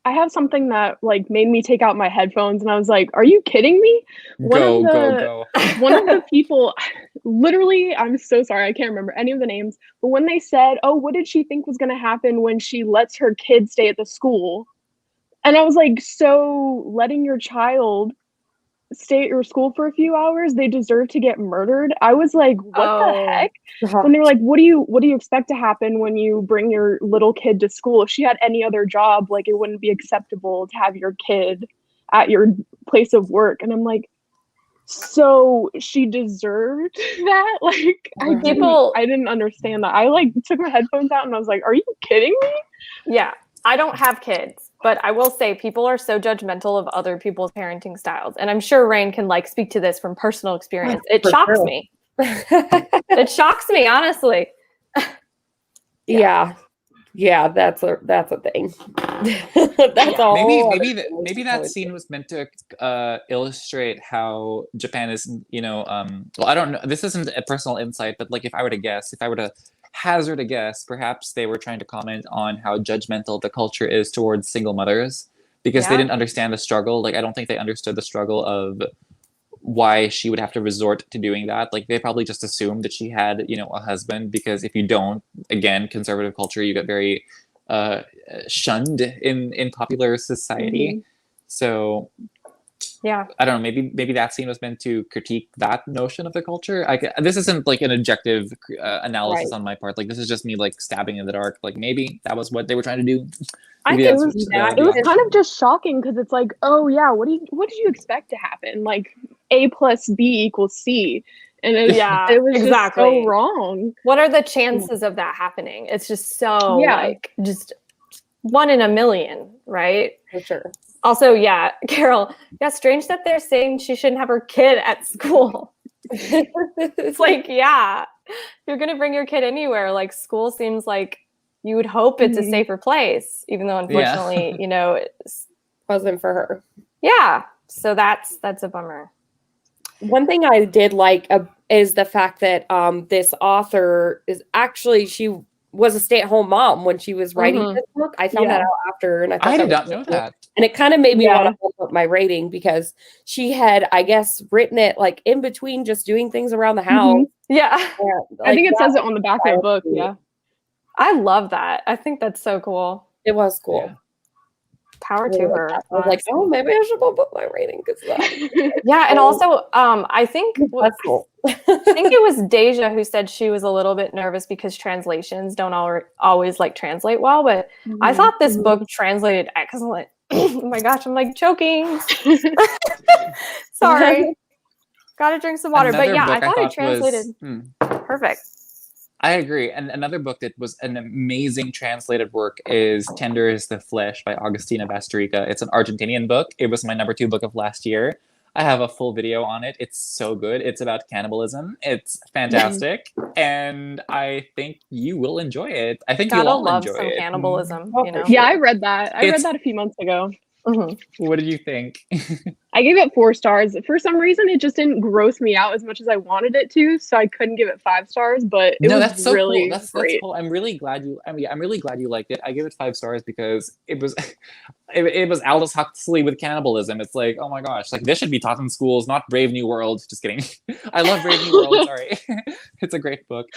I have something that like made me take out my headphones and I was like, are you kidding me? Go. One of the people, literally, I'm so sorry, I can't remember any of the names, but when they said, oh, what did she think was going to happen when she lets her kid stay at the school? And I was like, so letting your child stay at your school for a few hours, they deserve to get murdered? I was like, what the heck? When they were like, what do you expect to happen when you bring your little kid to school? If she had any other job, like, it wouldn't be acceptable to have your kid at your place of work. And I'm like, so she deserved that? Like, I didn't understand that. I like took my headphones out and I was like, are you kidding me? Yeah, I don't have kids, but I will say people are so judgmental of other people's parenting styles. And I'm sure Rain can like speak to this from personal experience. It shocks me. It shocks me, honestly. Yeah, that's a thing. That's all. Maybe that scene was meant to illustrate how Japan is, well, I don't know. This isn't a personal insight, but like if I were to hazard a guess, perhaps they were trying to comment on how judgmental the culture is towards single mothers because they didn't understand the struggle. Like, I don't think they understood the struggle of why she would have to resort to doing that. Like, they probably just assumed that she had, a husband, because if you don't, again, conservative culture, you get very shunned in popular society. Mm-hmm. So yeah, I don't know, maybe that scene was meant to critique that notion of the culture. This isn't like an objective analysis on my part. Like, this is just me like stabbing in the dark. Like, maybe that was what they were trying to do. It was kind of just shocking because it's like, oh yeah, what did you expect to happen? Like, A plus B equals C. And it was just so wrong. What are the chances of that happening? It's just so like just 1 in a million, right? For sure. Also, Carol, strange that they're saying she shouldn't have her kid at school. It's like, you're going to bring your kid anywhere. Like, school seems like you would hope it's a safer place, even though unfortunately, it wasn't for her. Yeah. So that's a bummer. One thing I did like is the fact that this author is actually, she was a stay-at-home mom when she was writing this book. I found that out after, and I did not know that. And it kind of made me want to bump up my rating because she had, I guess, written it like in between just doing things around the house. Yeah. I think it says it on the back of the book. Yeah. I love that. I think that's so cool. It was cool. Yeah. Power to her. I was like, oh, maybe I should bump up my rating because and also, I think that's cool. I think it was Daijah who said she was a little bit nervous because translations don't always like translate well. But I thought this book translated excellent. Oh my gosh, I'm like choking. Sorry. Gotta drink some water. Another but I thought it translated was, perfect. I agree. And another book that was an amazing translated work is Tender is the Flesh by Agustina Bastarrica. It's an Argentinian book. It was my number 2 book of last year. I have a full video on it. It's so good. It's about cannibalism. It's fantastic. And I think you will enjoy it. I think you'll all enjoy it. Cannibalism. Yeah, I read that. I read that a few months ago. What did you think? I gave it 4 stars. For some reason, it just didn't gross me out as much as I wanted it to, so I couldn't give it 5 stars. But it was that's so really cool. That's cool. I'm really glad you. I'm really glad you liked it. I gave it 5 stars because it was, it was Aldous Huxley with cannibalism. It's like, oh my gosh, like this should be taught in schools, not Brave New World. Just kidding. I love Brave New World. Sorry, it's a great book.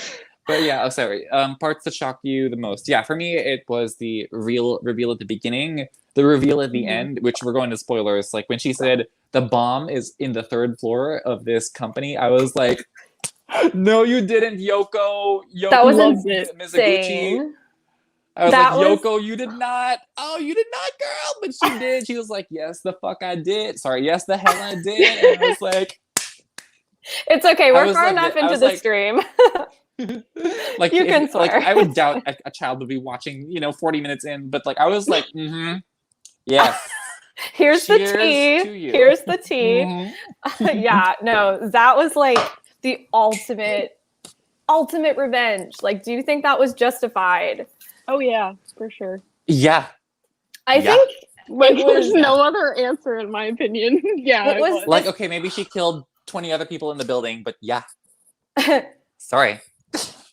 But yeah, sorry. Parts that shocked you the most. Yeah, for me, it was the reveal at the beginning, the reveal at the end, which we're going to spoilers. Like when she said the bomb is in the 3rd floor of this company, I was like, no, you didn't, Yoko. That was Mizuguchi. insane. I was Yoko, you did not. Oh, you did not, girl. But she did. She was like, yes, the fuck I did. Sorry, yes, the hell I did. And I was like, it's okay. We're far enough into the stream. Like you can swear. Like I would doubt a child would be watching 40 minutes in, but like I was like yes, here's the tea, here's the tea. Yeah, no, that was like the ultimate revenge. Like, do you think that was justified? Oh yeah, for sure. Yeah, I Yeah. think Like, it there's was- no other answer in my opinion. Yeah, It was Like, okay, maybe she killed 20 other people in the building, but yeah. Sorry.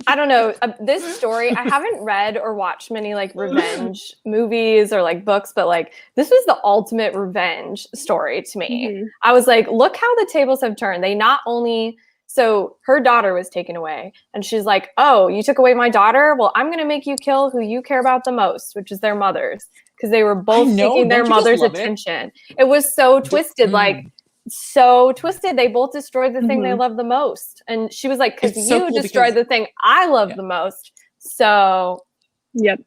I don't know. This story, I haven't read or watched many like revenge movies or like books, but like this was the ultimate revenge story to me. Mhm. I was like, look how the tables have turned. They not only, so her daughter was taken away, and she's like, oh, you took away my daughter? Well, I'm going to make you kill who you care about the most, which is their mothers, because they were both know, seeking their don't you just mother's love it? attention. It was so twisted, like, so twisted. They both destroyed the thing they Mhm. love the most. And she was like, because It's so you cool destroyed because- the thing I love Yeah. the most. So Yep.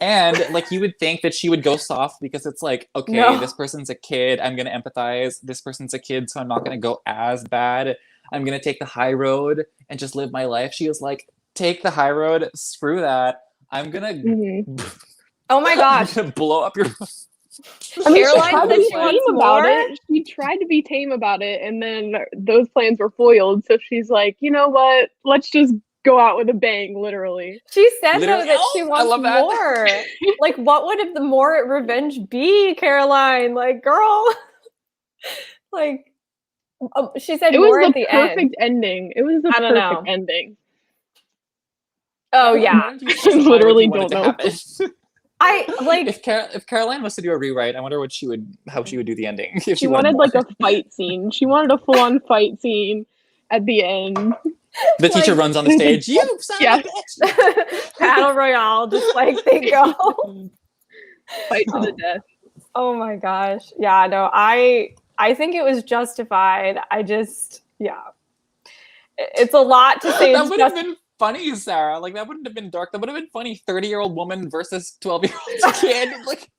And like you would think that she would go soft because it's like, okay, No. this person's a kid, I'm gonna empathize. This person's a kid, so I'm not gonna go as bad. I'm gonna take the high road and just live my life. She was like, take the high road, screw that. I'm gonna Mhm. oh my gosh. I'm gonna blow up your I mean, she Caroline tried to thinks be she wants tame about more. it. She tried to be tame about it, and then those plans were foiled. So she's like, you know what? Let's just go out with a bang, literally. She said though Literally- that she Oh, I wants love that. more. Like, what would the more revenge be, Caroline? Like, girl. Like, she said It more was at the the perfect end. ending. It was the I don't perfect know. ending. Oh Why yeah. don't you specify what Literally you want it don't to know. happen? I like if Caroline was to do a rewrite, I wonder how she would do the ending. If She wanted more. like a fight scene. She wanted a full-on fight scene at the end. The teacher like- runs on the stage. You son Yeah. of a bitch! Battle Royale, just like they go. Fight to the death. Oh my gosh. Yeah, no, I think it was justified. I just, yeah. It's a lot to say. That It's would have just, been funny, Sarah. Like that wouldn't have been dark. That would have been funny. 30-year-old woman versus 12-year-old kid. Like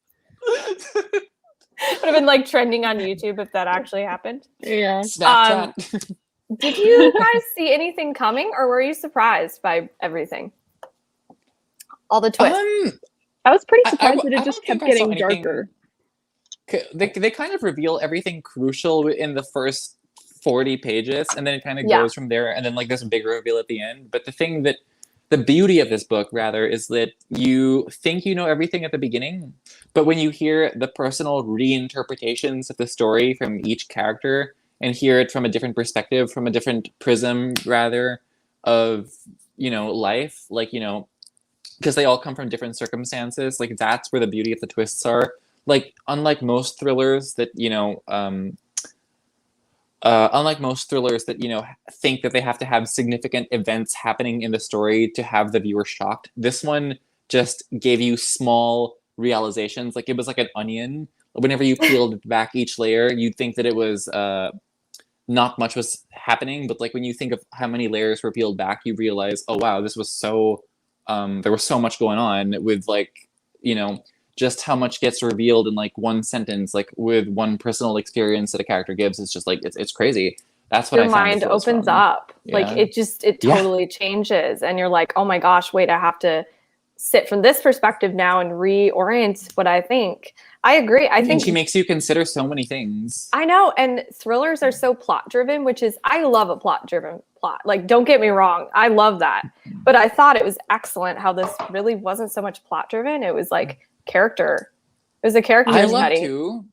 would have been like trending on YouTube if that actually happened. Yeah. Snapchat. Did you guys see anything coming, or were you surprised by everything? All the twists. I was pretty I- surprised I that it don't just think kept I saw getting anything- darker. They kind of reveal everything crucial in the first 40 pages, and then it kind of Yeah. goes from there, and then like there's a big reveal at the end. But the beauty of this book, rather, is that you think you know everything at the beginning, but when you hear the personal reinterpretations of the story from each character and hear it from a different perspective, from a different prism, rather, of, life, like, because they all come from different circumstances, like that's where the beauty of the twists are. Like, unlike most thrillers that, think that they have to have significant events happening in the story to have the viewer shocked, this one just gave you small realizations. Like, it was like an onion. Whenever you peeled back each layer, you'd think that it was not much was happening, but like when you think of how many layers were peeled back, you realize, oh wow, this was so there was so much going on with, like, just how much gets revealed in like one sentence, like with one personal experience that a character gives. It's just like it's crazy. That's what Your I found mind the thrills opens from. up. Like Yeah. it totally changes, and you're like, oh my gosh, wait, I have to sit from this perspective now and reorient what I think. I agree. I And think she makes you consider so many things. I know, and thrillers are so plot driven, which is, I love a plot driven plot. Like, don't get me wrong, I love that. But I thought it was excellent how this really wasn't so much plot driven. It was like character. It was a character I love study. too,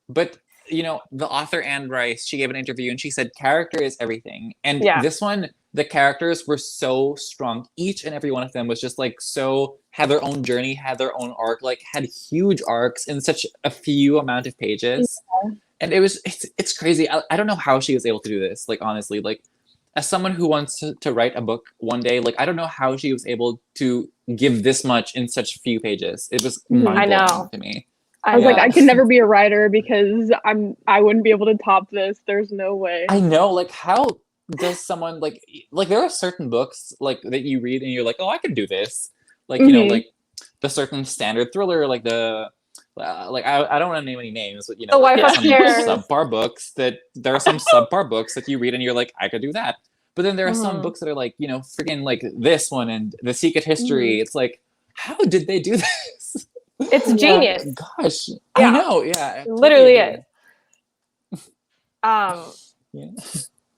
but the author Anne Rice, she gave an interview and she said character is everything. And Yeah. this one, the characters were so strong. Each and every one of them was just like had their own journey, had their own arc, like had huge arcs in such a few amount of pages. Yeah. And it's crazy. I don't know how she was able to do this. Like, honestly, like, as someone who wants to write a book one day, like, I don't know how she was able to give this much in such few pages. It was mind-blowing know. to me. I was like, Yeah. I could never be a writer because I wouldn't be able to top this. There's no way. I know, like, how does someone like there are certain books like that you read and you're like, oh, I can do this. Like, Mhm. like the certain standard thriller, like the like I don't want to name any names, but The Wife there are some Upstairs. subpar books that you read and you're like, I could do that. But then there are some Mhm. books that are like, freaking like this one and The Secret History. It's like, how did they do this? It's Yeah. genius. Gosh, Yeah. I know. Yeah, It literally is. Yeah.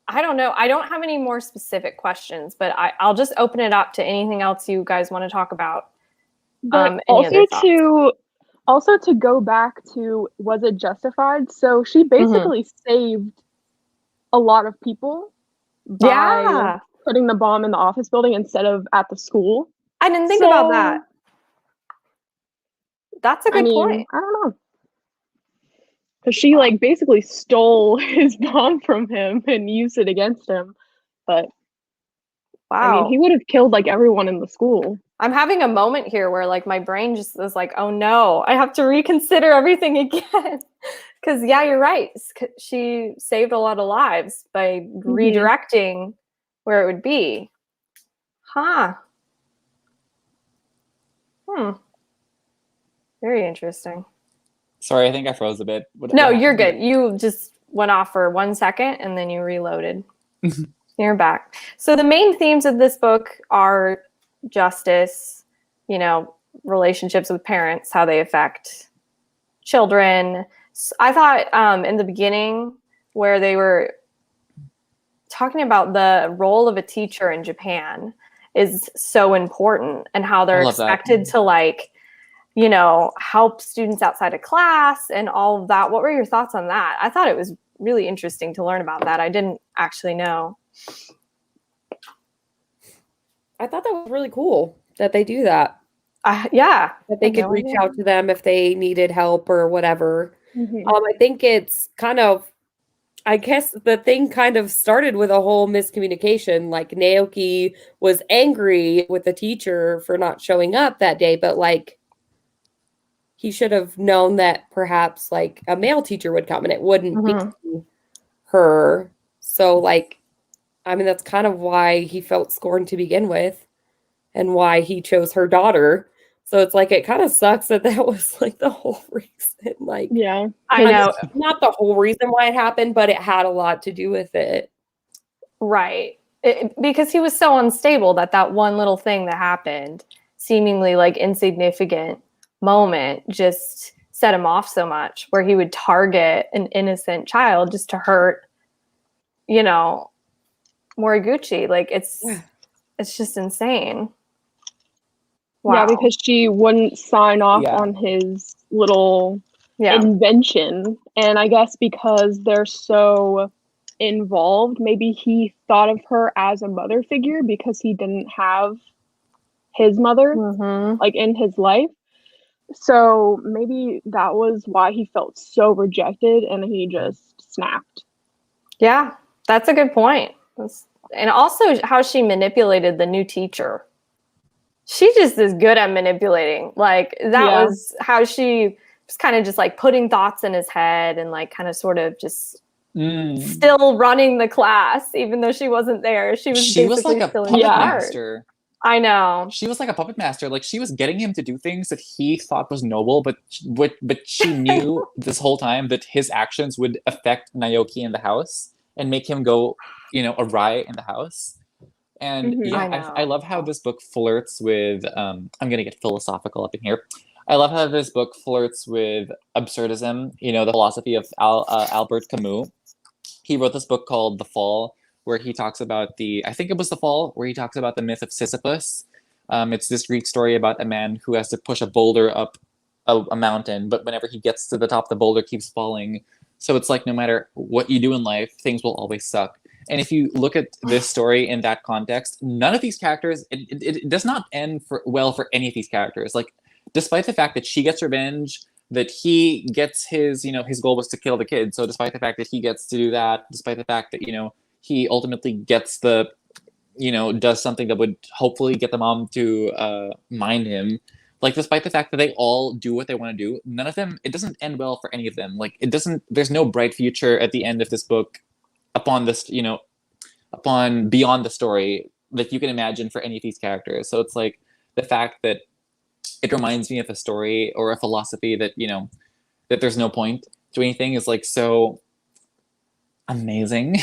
I don't know. I don't have any more specific questions, but I'll just open it up to anything else you guys want to talk about. But Any also other thoughts? too, Also, to go back to, was it justified? So she basically saved a lot of people by putting the bomb in the office building instead of at the school. I didn't think about that. That's a good point. I don't know. Because she like basically stole his bomb from him and used it against him. But I mean, he would have killed like everyone in the school. I'm having a moment here where like my brain just was like, oh no, I have to reconsider everything again. Because yeah, you're right. She saved a lot of lives by redirecting where it would be. Very interesting. Sorry, I think I froze a bit. No, you're good. You just went off for 1 second and then you reloaded. You're back. So the main themes of this book are justice, you know, relationships with parents, how they affect children. I thought in the beginning where they were talking about the role of a teacher in Japan is so important, and how they're expected to like, you know, help students outside of class and all of that. What were your thoughts on that? I thought it was really interesting to learn about that. I didn't actually know. I thought that was really cool that they do that. Yeah. That they could reach out to them if they needed help or whatever. I think it's kind of, I guess the thing kind of started with a whole miscommunication. Like Naoki was angry with the teacher for not showing up that day, but like he should have known that perhaps like a male teacher would come and it wouldn't be her. So like, I mean, that's kind of why he felt scorned to begin with and why he chose her daughter. So it's like, it kind of sucks that was like the whole reason. Like, yeah, I know. Not the whole reason why it happened, but it had a lot to do with it. Right. Because he was so unstable that one little thing that happened, seemingly like insignificant moment, just set him off so much, where he would target an innocent child just to hurt, you know, Moriguchi. Like it's just insane. Wow. Yeah, because she wouldn't sign off on his little invention. And I guess because they're so involved, maybe he thought of her as a mother figure because he didn't have his mother like in his life. So maybe that was why he felt so rejected and he just snapped. Yeah, that's a good point. And also how she manipulated the new teacher. She just is good at manipulating. Like that was how she was kind of just like putting thoughts in his head and like kind of sort of just still running the class, even though she wasn't there. She was like a puppet master. I know. She was like a puppet master. Like she was getting him to do things that he thought was noble, but she knew this whole time that his actions would affect Naoki in the house and make him go, you know, awry in the house. And I love how this book flirts with, I'm going to get philosophical up in here. I love how this book flirts with absurdism, you know, the philosophy of Albert Camus. He wrote this book called The Fall, where he talks about I think it was The Fall, where he talks about the myth of Sisyphus. It's this Greek story about a man who has to push a boulder up a mountain, but whenever he gets to the top, the boulder keeps falling. So it's like, no matter what you do in life, things will always suck. And if you look at this story in that context, none of these characters, it does not end well for any of these characters. Like, despite the fact that she gets revenge, that he gets his goal was to kill the kid. So despite the fact that he gets to do that, despite the fact that, you know, he ultimately gets does something that would hopefully get the mom to mind him. Like, despite the fact that they all do what they want to do, none of them, it doesn't end well for any of them. Like, there's no bright future at the end of this book upon beyond the story that you can imagine for any of these characters. So it's like the fact that it reminds me of a story or a philosophy that, you know, that there's no point to anything is like so amazing.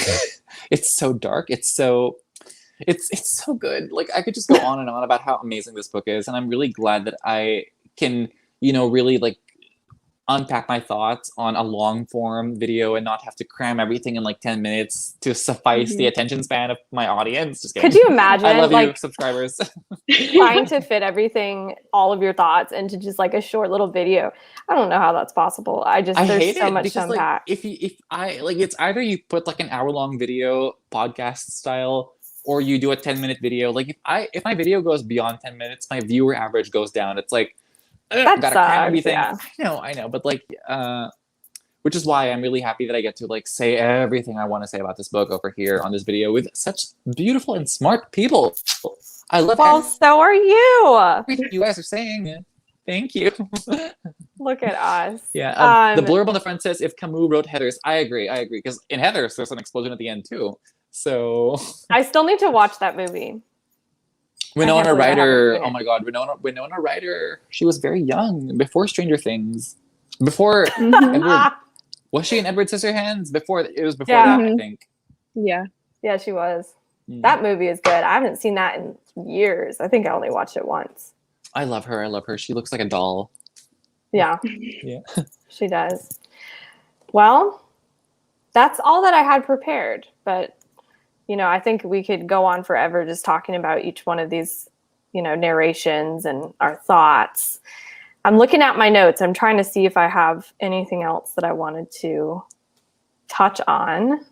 It's so dark. It's so good. Like, I could just go on and on about how amazing this book is. And I'm really glad that I can, you know, really like unpack my thoughts on a long form video and not have to cram everything in like 10 minutes to suffice the attention span of my audience. Just kidding. Could you imagine? I love like, you, subscribers. trying to fit everything, all of your thoughts into just like a short little video. I don't know how that's possible. I there's hate so it much to because unpack. like if I like, it's either you put like an hour-long video podcast style, or you do a 10-minute video. Like if my video goes beyond 10 minutes, my viewer average goes down. It's like, That gotta cram sucks, everything. yeah. I know, but like, which is why I'm really happy that I get to like say everything I want to say about this book over here on this video with such beautiful and smart people. I love Well, so are you. everything you guys are saying. Thank you. Look at us. Yeah. The blurb on the front says, "If Camus wrote Heathers," I agree. Because in Heathers, there's an explosion at the end too. So I still need to watch that movie. Winona believe I haven't Ryder. seen it. Oh my God, Winona Ryder. She was very young before Stranger Things. Before Edward, was she in Edward Scissorhands? Before it was before Yeah. that, I think. Yeah. Yeah, she was. Mm. That movie is good. I haven't seen that in years. I think I only watched it once. I love her. She looks like a doll. Yeah, Yeah. she does. Well, that's all that I had prepared. But, I think we could go on forever just talking about each one of these, narrations and our thoughts. I'm looking at my notes. I'm trying to see if I have anything else that I wanted to touch on.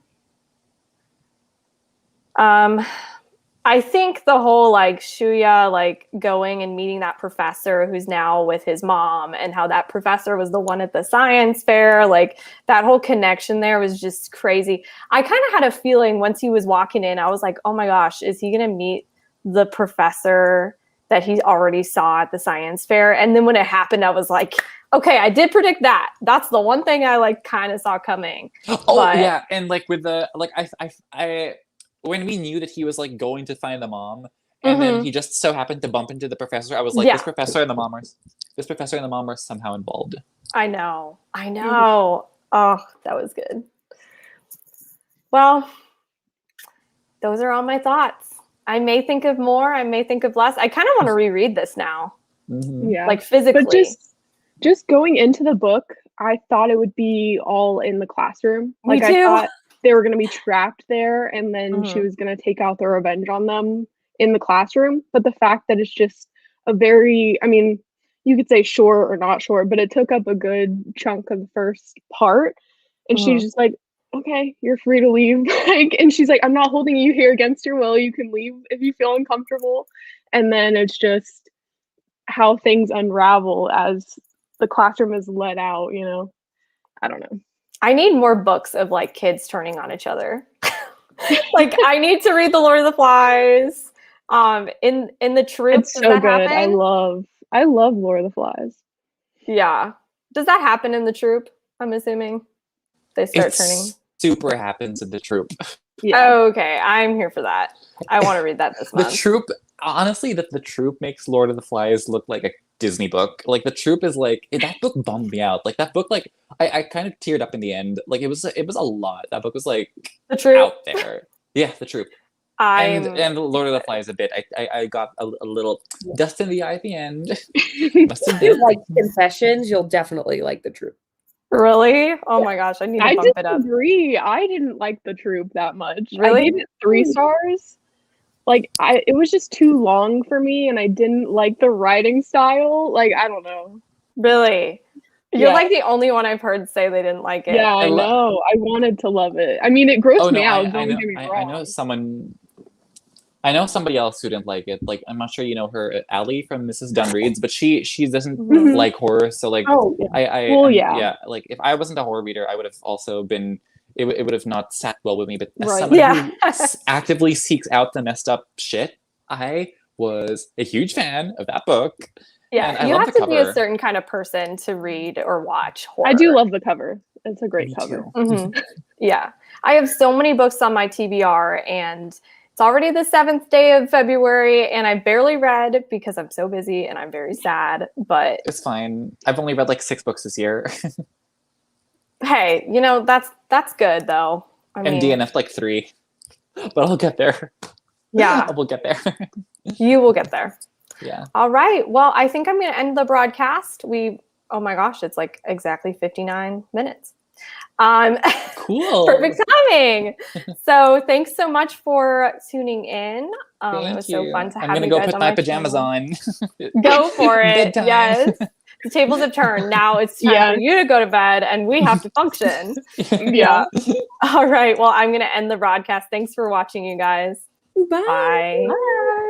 I think the whole like Shuya like going and meeting that professor who's now with his mom, and how that professor was the one at the science fair, like that whole connection there was just crazy. I kind of had a feeling once he was walking in, I was like, oh my gosh, is he going to meet the professor that he already saw at the science fair? And then when it happened, I was like, okay, I did predict that. That's the one thing I like kind of saw coming. Oh yeah, and like with the like I when we knew that he was like going to find the mom, and then he just so happened to bump into the professor, I was like, this professor and the mom are somehow involved. I know. Oh, that was good. Well, those are all my thoughts. I may think of more. I may think of less. I kind of want to reread this now. Yeah. Like physically. But just going into the book, I thought it would be all in the classroom. Me Like too. I thought they were going to be trapped there, and then she was going to take out their revenge on them in the classroom. But the fact that it's just a very, I mean, you could say short or not short, but it took up a good chunk of the first part. And she's just like, okay, you're free to leave. And she's like, I'm not holding you here against your will. You can leave if you feel uncomfortable. And then it's just how things unravel as the classroom is let out, I don't know. I need more books of like kids turning on each other. Like I need to read The Lord of the Flies. In the Troop. It's so good. I love Lord of the Flies. Yeah. Does that happen in the Troop? I'm assuming they start turning. Super happens in the Troop. Yeah. Oh, okay. I'm here for that. I want to read that this month. The Troop, honestly, the Troop makes Lord of the Flies look like a Disney book. Like the Troop is like, that book bummed me out. Like that book, like I kind of teared up in the end. Like it was a lot. That book was like The Troop out there. Yeah, the Troop. And Lord of the Flies a bit. I got a little dust in the eye at the end. Must have If you been. like Confessions, you'll definitely like the Troop. Really? Oh my gosh, I need to bump it up. I disagree. I didn't like the Troop that much. Really? I gave it 3 stars. Like it was just too long for me, and I didn't like the writing style. Like I don't know. Really? You're like the only one I've heard say they didn't like it. Yeah, I know. I wanted to love it. I mean, it grossed me out. Don't get me wrong. I know somebody else who didn't like it. Like I'm not sure you know her, Allie from Mrs. Dunn Reads, but she doesn't like horror. So like, like if I wasn't a horror reader, I would have also been. It would have not sat well with me. But as someone who actively seeks out the messed up shit, I was a huge fan of that book. Yeah, you have to be a certain kind of person to read or watch horror. I do love the cover. It's a great cover. Yeah, I have so many books on my TBR, and it's already the 7th day of February, and I barely read because I'm so busy and I'm very sad. But it's fine. I've only read like 6 books this year. Hey, that's good though. I mean, DNF like 3, but I'll get there. Yeah, we'll get there. You will get there. Yeah. All right. Well, I think I'm going to end the broadcast. We oh my gosh, it's like exactly 59 minutes. Cool. Perfect timing. So thanks so much for tuning in. It was so fun to have you guys on. I'm gonna go put my pajamas on. Go for it. Bedtime. Yes. The tables have turned. Now it's time for you to go to bed and we have to function. Yeah. All right. Well, I'm going to end the broadcast. Thanks for watching, you guys. Bye. Bye. Bye.